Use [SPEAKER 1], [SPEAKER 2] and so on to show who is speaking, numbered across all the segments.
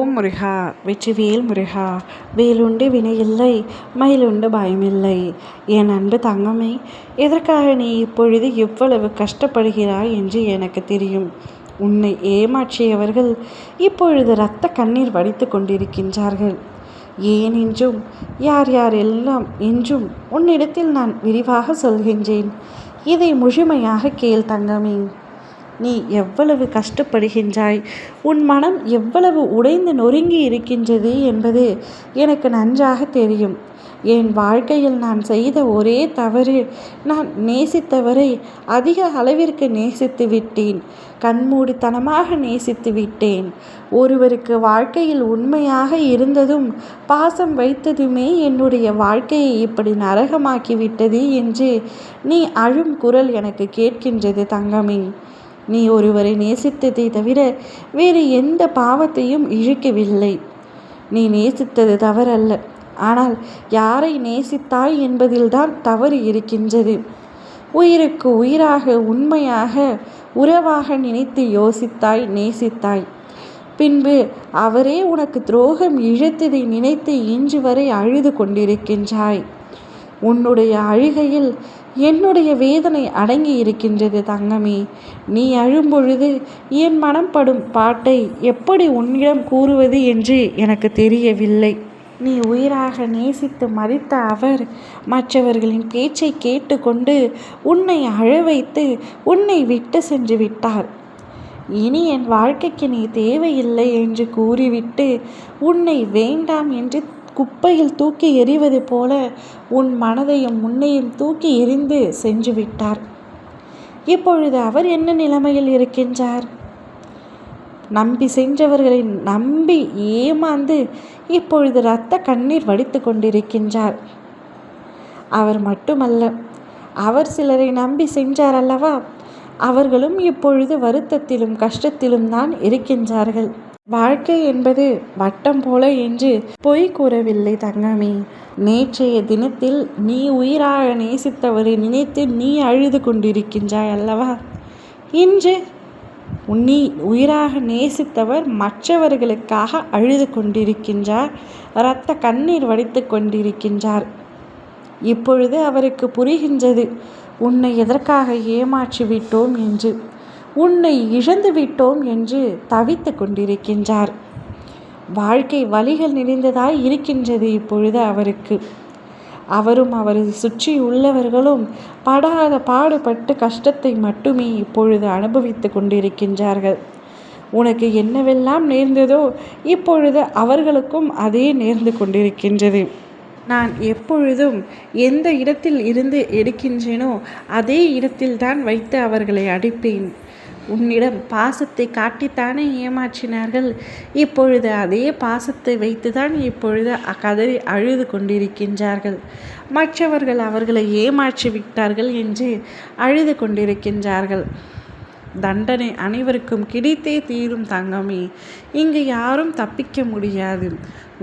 [SPEAKER 1] ஓம் முருகா வெற்றிவேல் முருகா. வேலுண்டு வினையில்லை, மயிலுண்டு பயமில்லை. என் அன்பு தங்கமே, எதற்காக நீ இப்பொழுது இவ்வளவு கஷ்டப்படுகிறாய் என்று எனக்கு தெரியும். உன்னை ஏமாற்றியவர்கள் இப்பொழுது இரத்த கண்ணீர் வடித்து கொண்டிருக்கின்றார்கள். ஏன் என்றும் யார் யார் எல்லாம் என்றும் உன்னிடத்தில் நான் விரிவாக சொல்கின்றேன். இதை முழுமையாக கேள் தங்கமே. நீ எவ்வளவு கஷ்டப்படுகின்றாய், உன் மனம் எவ்வளவு உடைந்து நொறுங்கி இருக்கின்றது என்பது எனக்கு நன்றாக தெரியும். என் வாழ்க்கையில் நான் செய்த ஒரே தவறு, நான் நேசித்தவரை அதிக அளவிற்கு நேசித்து விட்டேன். கண்மூடித்தனமாக நேசித்து விட்டேன். ஒருவருக்கு வாழ்க்கையில் உண்மையாக இருந்ததும் பாசம் வைத்ததுமே என்னுடைய வாழ்க்கையை இப்படி நரகமாக்கிவிட்டது என்று நீ அழும் குரல் எனக்கு கேட்கின்றது தங்கமே. நீ ஒருவரை நேசித்ததை தவிர வேறு எந்த பாவத்தையும் இழுக்கவில்லை. நீ நேசித்தது தவறல்ல, ஆனால் யாரை நேசித்தாய் என்பதில்தான் தவறு இருக்கின்றது. உயிருக்கு உயிராக, உண்மையாக, உறவாக நினைத்து யோசித்தாய், நேசித்தாய். பின்பு அவரே உனக்கு துரோகம் இழைத்ததை நினைத்து இன்று வரை அழுது கொண்டிருக்கின்றாய். உன்னுடைய அழுகையில் என்னுடைய வேதனை அடங்கி இருக்கின்றது தங்கமே. நீ அழும்பொழுது என் மனம் படும் பாட்டை எப்படி உன்னிடம் கூறுவது என்று எனக்கு தெரியவில்லை. நீ உயிராக நேசித்து மதித்த அவர் மற்றவர்களின் பேச்சை கேட்டுக்கொண்டு உன்னை அழ வைத்து உன்னை விட்டு சென்று விட்டார். இனி என் வாழ்க்கைக்கு நீ தேவையில்லை என்று கூறிவிட்டு உன்னை வேண்டாம் என்று குப்பையில் தூக்கி எறிவது போல உன் மனதையும் உன்னையும் தூக்கி எறிந்து சென்று விட்டார். இப்பொழுது அவர் என்ன நிலைமையில் இருக்கின்றார்? நம்பி சென்றவர்களை நம்பி ஏமாந்து இப்பொழுது இரத்த கண்ணீர் வடித்து கொண்டிருக்கின்றார். அவர் மட்டுமல்ல, அவர் சிலரை நம்பி சென்றார் அல்லவா, அவர்களும் இப்பொழுது வருத்தத்திலும் கஷ்டத்திலும் தான் இருக்கின்றார்கள். வாழ்க்கை என்பது வட்டம் போல என்று பொய் கூறவில்லை தங்கமே. நேற்றைய தினத்தில் நீ உயிராக நேசித்தவரை நினைத்து நீ அழுது கொண்டிருக்கின்றாய் அல்லவா, இன்று நீ உயிராக நேசித்தவர் மற்றவர்களுக்காக அழுது கொண்டிருக்கின்றார், இரத்த கண்ணீர் வடித்து கொண்டிருக்கின்றார். இப்பொழுது அவருக்கு புரிகின்றது, உன்னை எதற்காக ஏமாற்றி விட்டோம் என்று, உன்னை இழந்து விட்டோம் என்று தவித்து கொண்டிருக்கின்றார். வாழ்க்கை வலிகள் நிறைந்ததாய் இருக்கின்றது இப்பொழுது அவருக்கு. அவரும் அவரை சுற்றி உள்ளவர்களும் படாத பாடுபட்டு கஷ்டத்தை மட்டுமே இப்பொழுது அனுபவித்து கொண்டிருக்கின்றார்கள். உனக்கு என்னவெல்லாம் நேர்ந்ததோ இப்பொழுது அவர்களுக்கும் அதே நேர்ந்து கொண்டிருக்கின்றது. நான் எப்பொழுதும் எந்த இடத்தில் இருந்து எடுக்கின்றேனோ அதே இடத்தில்தான் வைத்து அவர்களை அடிப்பேன். உன்னிடம் பாசத்தை காட்டித்தானே ஏமாற்றினார்கள், இப்பொழுது அதே பாசத்தை வைத்துதான் இப்பொழுது கதறி அழுது கொண்டிருக்கின்றார்கள். மற்றவர்கள் அவர்களை ஏமாற்றி விட்டார்கள் என்று அழுது கொண்டிருக்கின்றார்கள். தண்டனை அனைவருக்கும் கிடைத்தே தீரும் தங்கமே. இங்கு யாரும் தப்பிக்க முடியாது.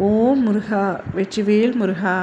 [SPEAKER 1] ஓம் முருகா வெற்றிவேல் முருகா.